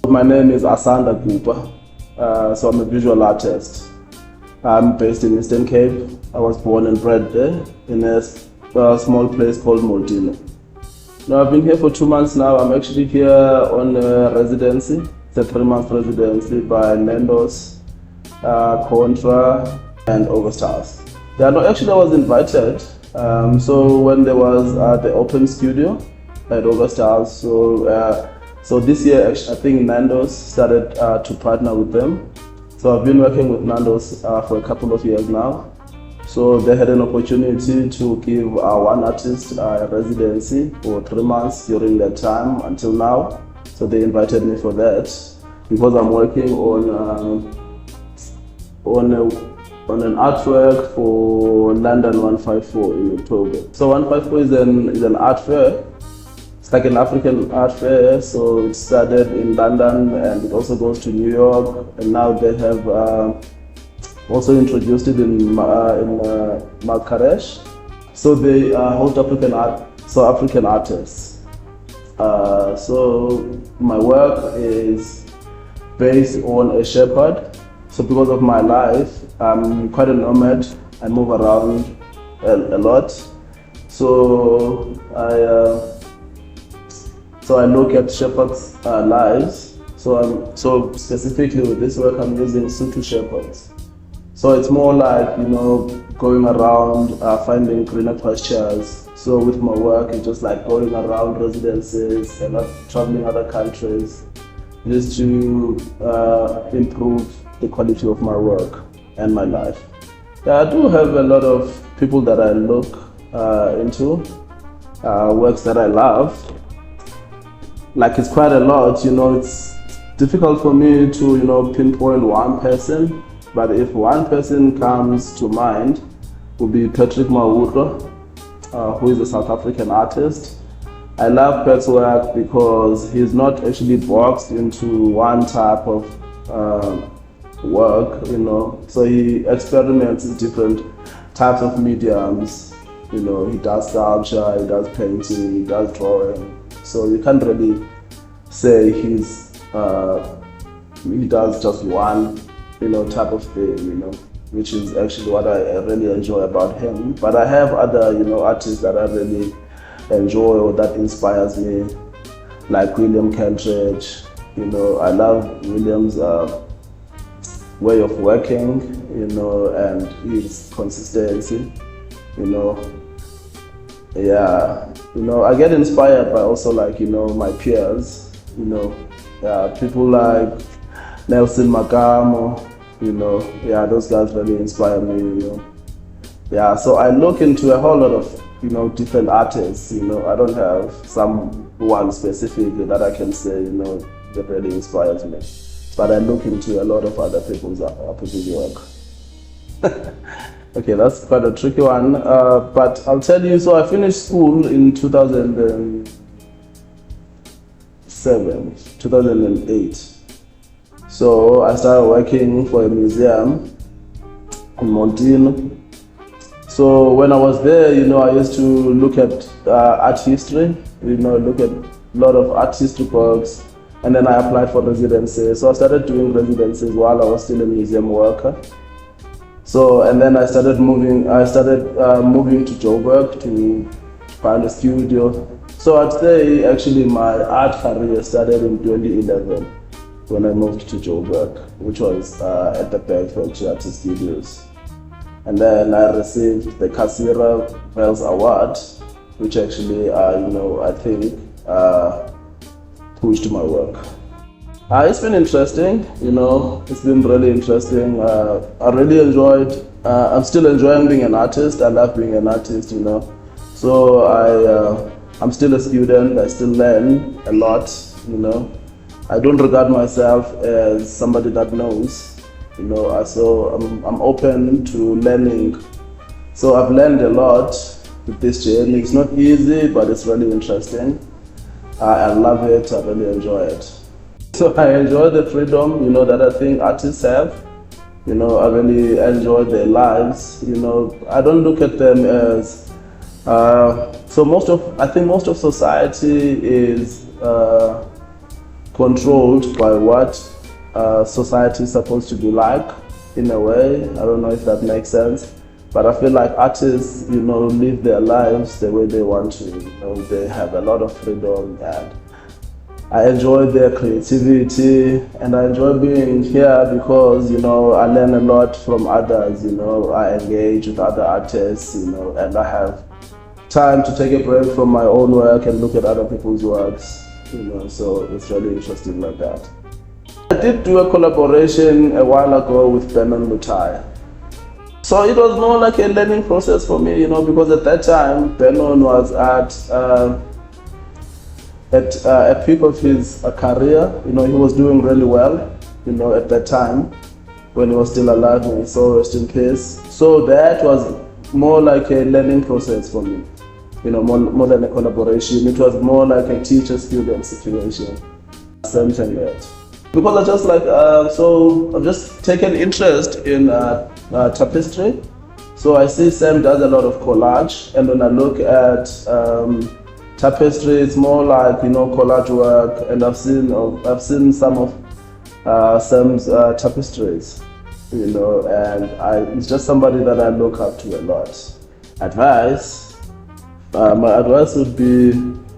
My name is Asanda Kupa, so I'm a visual artist. I'm based in Eastern Cape. I was born and bred there in a small place called Montino. Now I've been here for 2 months now. I'm actually here on a residency. It's a 3-month residency by Nando's, Contra and Augustus. Yeah, no, actually I was invited. So when there was the open studio at Augustus, so this year I think Nando's started to partner with them. So I've been working with Nando's for a couple of years now. So they had an opportunity to give one artist a residency for 3 months during that time until now. So they invited me for that because I'm working on an artwork for London 154 in October. So 154 is an art fair. It's like an African art fair, so it started in London and it also goes to New York, and now they have also introduced it in Marrakesh. So they host African artists. So my work is based on a shepherd. So because of my life, I'm quite a nomad. I move around a lot. So I look at shepherds' lives. So specifically with this work, I'm using Sotho shepherds. So it's more like, going around, finding greener pastures. So with my work, it's just like going around residences and not traveling other countries, just to improve the quality of my work and my life. Yeah, I do have a lot of people that I look into, works that I love. Like it's quite a lot, it's difficult for me to, pinpoint one person, but if one person comes to mind, would be Patrick Mawuto, who is a South African artist. I love Pat's work because he's not actually boxed into one type of work, so he experiments in different types of mediums. He does sculpture, he does painting, he does drawing. So you can't really say he does just one, type of thing, which is actually what I really enjoy about him. But I have other, artists that I really enjoy or that inspires me, like William Kentridge. I love William's way of working, and his consistency, Yeah, I get inspired by also my peers, people like Nelson Makamo, those guys really inspire me, Yeah, so I look into a whole lot of, different artists, I don't have someone specifically that I can say, that really inspires me. But I look into a lot of other people's work. Okay, that's quite a tricky one, but I'll tell you, so I finished school in 2008. So I started working for a museum in Montino. So when I was there, I used to look at art history, look at a lot of art history books, and then I applied for residency. So I started doing residencies while I was still a museum worker. So, and then I started moving to Joburg to find a studio. So I'd say actually my art career started in 2011 when I moved to Joburg, which was at the Bergfeld Artist Studios. And then I received the Kasira Bells Award, which actually, I think pushed my work. It's been interesting, it's been really interesting. I really enjoyed, I'm still enjoying being an artist. I love being an artist, So I'm still a student, I still learn a lot, I don't regard myself as somebody that knows, so I'm open to learning. So I've learned a lot with this journey. It's not easy, but it's really interesting. I love it, I really enjoy it. So I enjoy the freedom, that I think artists have. I really enjoy their lives. I don't look at them as I think most of society is controlled by what society is supposed to be like, in a way. I don't know if that makes sense. But I feel like artists, live their lives the way they want to. They have a lot of freedom, and I enjoy their creativity, and I enjoy being here because, I learn a lot from others. I engage with other artists, and I have time to take a break from my own work and look at other people's works, so it's really interesting like that. I did do a collaboration a while ago with Benon Lutai. So it was more like a learning process for me, because at that time, Benon was at a peak of his career. He was doing really well, at that time, when he was still alive, and so rest in peace. So that was more like a learning process for me, more than a collaboration. It was more like a teacher-student situation, something like that. Because I just I've just taken interest in tapestry. So I see Sam does a lot of collage, and when I look at tapestry, it's more like collage work, and I've seen some of Sam's tapestries, and it's just somebody that I look up to a lot. My advice would be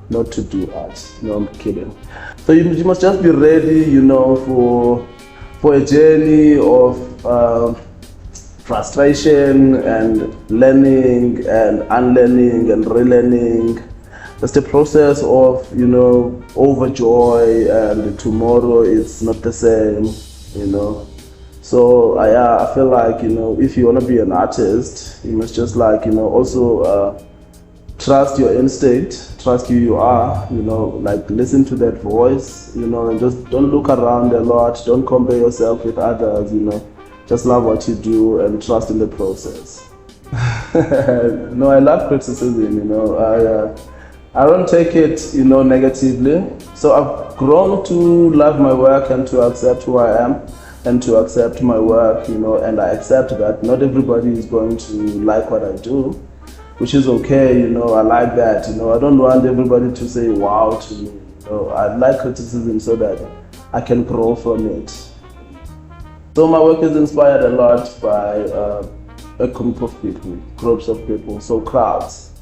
not to do art. No, I'm kidding. So you must just be ready, for a journey of frustration and learning and unlearning and relearning. It's the process of, overjoy, and tomorrow it's not the same, So I feel like, if you want to be an artist, you must just also trust your instinct, trust who you are, listen to that voice, and just don't look around a lot, don't compare yourself with others, just love what you do and trust in the process. No, I love criticism, I don't take it, negatively. So I've grown to love my work and to accept who I am and to accept my work, and I accept that not everybody is going to like what I do, which is okay, I like that, I don't want everybody to say wow to me, I like criticism so that I can grow from it. So my work is inspired a lot by a group of people, groups of people, so crowds.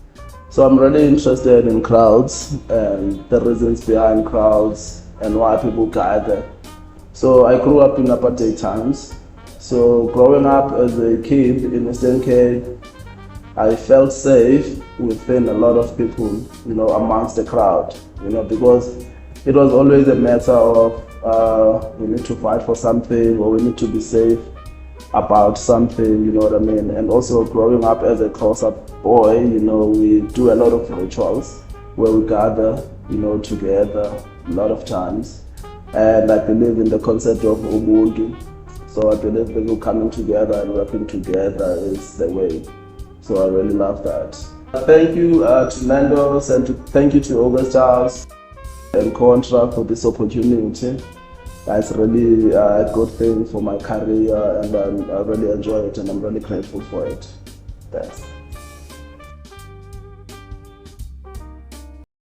So I'm really interested in crowds and the reasons behind crowds and why people gather. So I grew up in apartheid times. So growing up as a kid in Eastern Cape, I felt safe within a lot of people, amongst the crowd, because it was always a matter of we need to fight for something, or we need to be safe about something, you know what I mean? And also growing up as a close-up boy, we do a lot of rituals where we gather, together a lot of times. And I believe in the concept of Ubuntu. So I believe people coming together and working together is the way. So I really love that. Thank you to Nando's, and thank you to August House and Contra for this opportunity. It's really a good thing for my career, and I really enjoy it, and I'm really grateful for it. Thanks.